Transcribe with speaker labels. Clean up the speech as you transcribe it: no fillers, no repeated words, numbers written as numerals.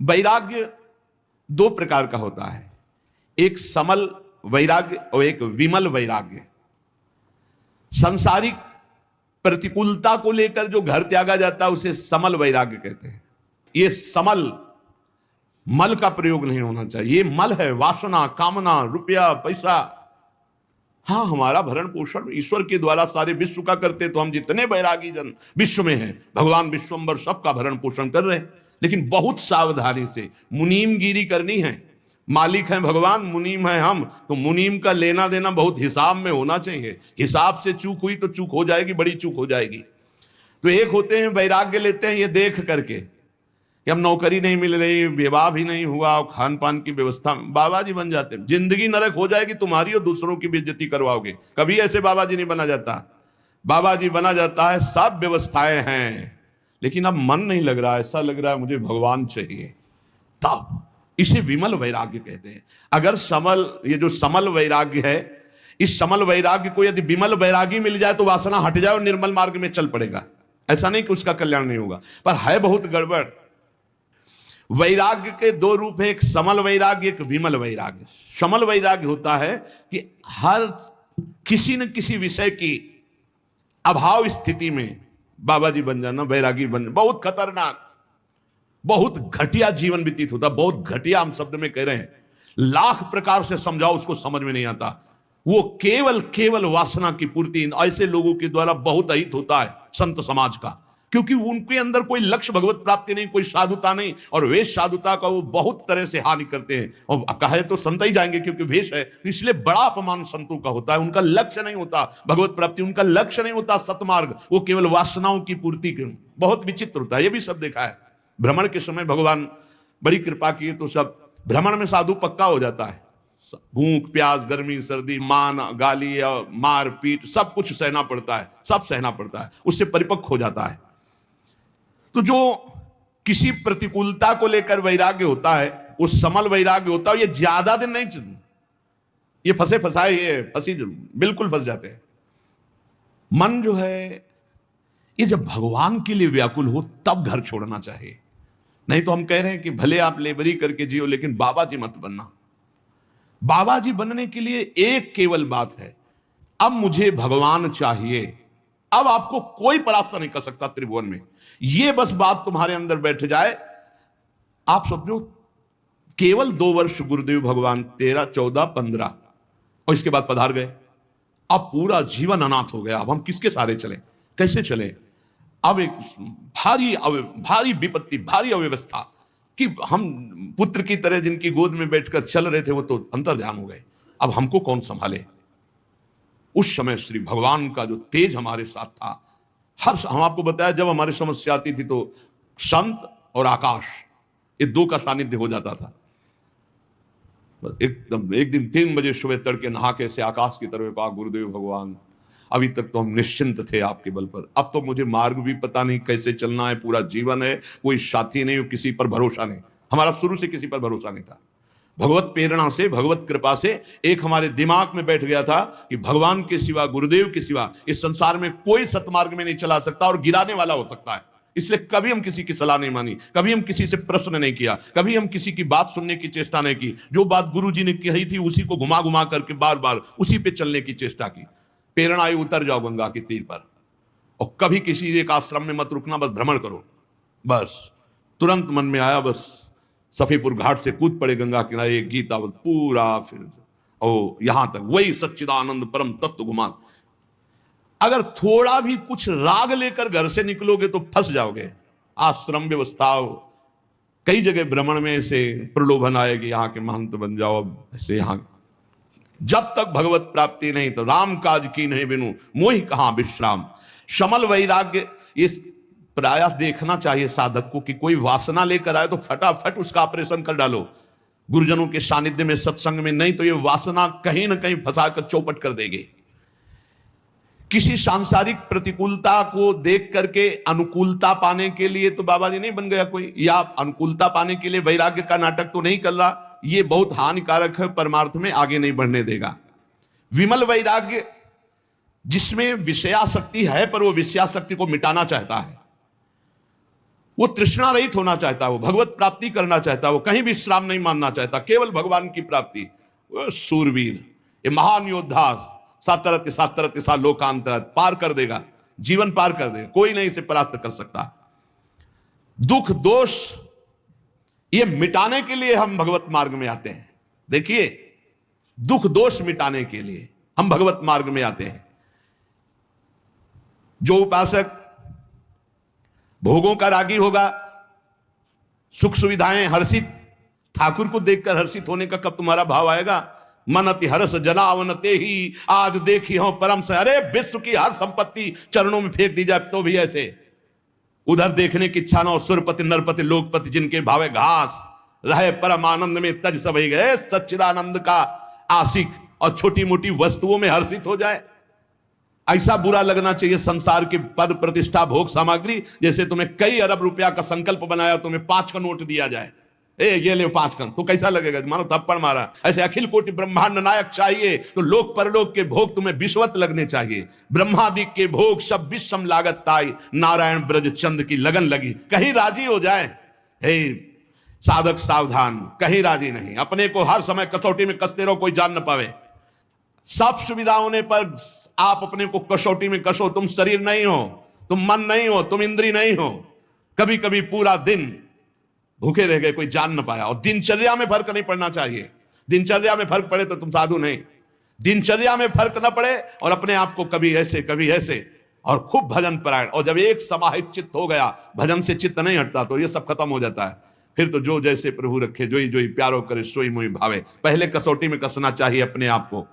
Speaker 1: वैराग्य दो प्रकार का होता है, एक समल वैराग्य और एक विमल वैराग्य। सांसारिक प्रतिकूलता को लेकर जो घर त्यागा जाता है उसे समल वैराग्य कहते हैं। ये समल, मल का प्रयोग नहीं होना चाहिए। ये मल है वासना, कामना, रुपया, पैसा। हाँ, हमारा भरण पोषण ईश्वर के द्वारा सारे विश्व का करते, तो हम जितने बैरागी जन विश्व में हैं, भगवान विश्वम्बर सबका भरण पोषण कर रहे हैं, लेकिन बहुत सावधानी से। मुनीमगिरी करनी है। मालिक हैं भगवान, मुनीम हैं हम, तो मुनीम का लेना देना बहुत हिसाब में होना चाहिए। हिसाब से चूक हुई तो चूक हो जाएगी, बड़ी चूक हो जाएगी। तो एक होते हैं वैराग्य लेते हैं ये देख करके कि हम नौकरी नहीं मिल रही, विवाह भी नहीं हुआ और खान पान की व्यवस्था, बाबा जी बन जाते हैं। जिंदगी नरक हो जाएगी तुम्हारी और दूसरों की बेइज्जती करवाओगे। कभी ऐसे बाबा जी नहीं बना जाता। बाबा जी बना जाता है, सब व्यवस्थाएं हैं, लेकिन अब मन नहीं लग रहा, ऐसा लग रहा है मुझे भगवान चाहिए। तब इसे विमल वैराग्य कहते हैं। अगर समल, ये जो समल वैराग्य है, इस समल वैराग्य को यदि विमल वैरागी मिल जाए तो वासना हट जाए और निर्मल मार्ग में चल पड़ेगा। ऐसा नहीं कि उसका कल्याण नहीं होगा, पर है बहुत गड़बड़। वैराग्य के दो रूप है, एक समल वैराग्य, एक विमल वैराग्य। समल वैराग्य होता है कि हर किसी न किसी विषय की अभाव स्थिति में बाबा जी बन जाना, वैरागी बन जाना, बहुत खतरनाक, बहुत घटिया जीवन व्यतीत होता। बहुत घटिया हम शब्द में कह रहे हैं, लाख प्रकार से समझाओ उसको समझ में नहीं आता। वो केवल वासना की पूर्ति, ऐसे लोगों के द्वारा बहुत अहित होता है संत समाज का, क्योंकि उनके अंदर कोई लक्ष्य भगवत प्राप्ति नहीं, कोई साधुता नहीं, और वेश साधुता का वो बहुत तरह से हानि करते हैं। और कहे तो संत ही जाएंगे क्योंकि वेश है, इसलिए बड़ा अपमान संतों का होता है। उनका लक्ष्य नहीं होता भगवत प्राप्ति, उनका लक्ष्य नहीं होता सतमार्ग, वो केवल वासनाओं की पूर्ति। बहुत विचित्र होता है, ये भी सब देखा है। भ्रमण के समय भगवान बड़ी कृपा की तो सब भ्रमण में साधु पक्का हो जाता है। भूख, प्यास, गर्मी, सर्दी, मान, गाली, मार पीट, सब कुछ सहना पड़ता है, सब सहना पड़ता है, उससे परिपक्व हो जाता है। तो जो किसी प्रतिकूलता को लेकर वैराग्य होता है, वो समल वैराग्य होता है। ये ज्यादा दिन नहीं, ये फंसे फंसाए, ये फंसी बिल्कुल फंस जाते हैं। मन जो है ये जब भगवान के लिए व्याकुल हो तब घर छोड़ना चाहिए। नहीं तो हम कह रहे हैं कि भले आप लेबरी करके जियो, लेकिन बाबा जी मत बनना। बाबा जी बनने के लिए एक केवल बात है, अब मुझे भगवान चाहिए। अब आपको कोई परास्त नहीं कर सकता त्रिभुवन में। ये बस बात तुम्हारे अंदर बैठ जाए, आप समझो केवल 2 वर्ष गुरुदेव भगवान 13, 14, 15 और इसके बाद पधार गए। अब पूरा जीवन अनाथ हो गया। अब हम किसके सहारे चले, कैसे चले? अब एक भारी विपत्ति, भारी अव्यवस्था कि हम पुत्र की तरह जिनकी गोद में बैठकर चल रहे थे वो तो अंतर्ध्यान हो गए। अब हमको कौन संभाले? उस समय श्री भगवान का जो तेज हमारे साथ था, हम आपको बताया जब हमारी समस्या आती थी तो संत और आकाश, ये दो का सानिध्य हो जाता था। एकदम एक दिन 3 बजे सुबह तड़के नहा के से आकाश की तरफ कहा, गुरुदेव भगवान अभी तक तो हम निश्चिंत थे आपके बल पर, अब तो मुझे मार्ग भी पता नहीं कैसे चलना है। पूरा जीवन है, कोई साथी नहीं, किसी पर भरोसा नहीं। हमारा शुरू से किसी पर भरोसा नहीं था। भगवत प्रेरणा से, भगवत कृपा से एक हमारे दिमाग में बैठ गया था कि भगवान के सिवा, गुरुदेव के सिवा इस संसार में कोई सतमार्ग में नहीं चला सकता और गिराने वाला हो सकता है। इसलिए कभी हम किसी की सलाह नहीं मानी, कभी हम किसी से प्रश्न नहीं किया, कभी हम किसी की बात सुनने की चेष्टा नहीं की। जो बात गुरु जी ने कही थी उसी को घुमा घुमा करके बार बार उसी पे चलने की चेष्टा की। प्रेरणा आई, उतर जाओ गंगा के तीर पर और कभी किसी एक आश्रम में मत रुकना, बस भ्रमण करो। बस तुरंत मन में आया, बस सफीपुर घाट से कूद पड़े गंगा किनारे, एक गीता पूरा फिर ओ यहां तक वही सच्चिदानंद परम तत्व घुमा। अगर थोड़ा भी कुछ राग लेकर घर से निकलोगे तो फंस जाओगे। आश्रम व्यवस्था, कई जगह भ्रमण में से प्रलोभन आएगी, यहाँ के महंत बन जाओ, ऐसे यहाँ। जब तक भगवत प्राप्ति नहीं तो राम काज की नहीं बिनु मोहि कहां विश्राम। समल वैराग्य इस प्रायः देखना चाहिए साधक को कि कोई वासना लेकर आए तो फटाफट उसका ऑपरेशन कर डालो। गुरुजनों के सानिध्य में, सत्संग में, नहीं तो ये वासना कहीं ना कहीं फंसाकर चौपट कर देगी। किसी सांसारिक प्रतिकूलता को देख करके अनुकूलता पाने के लिए तो बाबा जी नहीं बन गया कोई, या अनुकूलता पाने के लिए वैराग्य का नाटक तो नहीं कर रहा। ये बहुत हानिकारक है, परमार्थ में आगे नहीं बढ़ने देगा। विमल वैराग्य जिसमें विषयाशक्ति है पर वो विषयाशक्ति को मिटाना चाहता है, वो तृष्णा रहित होना चाहता, वो भगवत प्राप्ति करना चाहता, वो कहीं भी विश्राम नहीं मानना चाहता, केवल भगवान की प्राप्ति। वो सूरवीर, ये महान योद्धा सातरत्य सातरत्य सा लोकांतर पार कर देगा, जीवन पार कर देगा, कोई नहीं इसे परास्त कर सकता। दुख दोष ये मिटाने के लिए हम भगवत मार्ग में आते हैं। देखिए, दुख दोष मिटाने के लिए हम भगवत मार्ग में आते हैं। जो उपासक भोगों का रागी होगा, सुख सुविधाएं हर्षित, ठाकुर को देखकर हर्षित होने का कब तुम्हारा भाव आएगा? मन अति हर्ष जनावनते ही आज देखी हो परम से। अरे विश्व की हर संपत्ति चरणों में फेंक दी जाए तो भी ऐसे, उधर देखने की इच्छा न हो। सुरपति नरपति लोकपति जिनके भावे घास, रहे परम आनंद में तज सभी गए। सच्चिदानंद का आशिक और छोटी मोटी वस्तुओं में हर्षित हो जाए, ऐसा बुरा लगना चाहिए संसार के पद प्रतिष्ठा भोग सामग्री। जैसे तुम्हें कई अरब रुपया का संकल्प बनाया, तुम्हें 5 का नोट दिया जाए, ये ले 5 का, तो कैसा लगेगा? मानो थप्पड़ मारा। ऐसे अखिल कोटि ब्रह्मांड नायक चाहिए तो लोक परलोक के भोग तुम्हें विश्वत लगने चाहिए। ब्रह्मादि के भोग सब विषम लागत ताई, नारायण ब्रज चंद की लगन लगी। कहीं राजी हो जाए, हे साधक सावधान, कहीं राजी नहीं। अपने को हर समय कसौटी में कसते रहो, कोई जान न पावे। सब सुविधा होने पर आप अपने को कसौटी में कसो। तुम शरीर नहीं हो, तुम मन नहीं हो, तुम इंद्री नहीं हो। कभी कभी पूरा दिन भूखे रह गए, कोई जान न पाया। और दिनचर्या में फर्क नहीं पड़ना चाहिए। दिनचर्या में फर्क पड़े तो तुम साधु नहीं। दिनचर्या में फर्क न पड़े और अपने आप को कभी ऐसे और खूब भजन परायण। और जब एक समाहित चित्त हो गया, भजन से चित्त नहीं हटता, तो ये सब खत्म हो जाता है। फिर तो जो जैसे प्रभु रखे, जो ही प्यारो करे सोई मोहि भावे। पहले कसौटी में कसना चाहिए अपने आप को।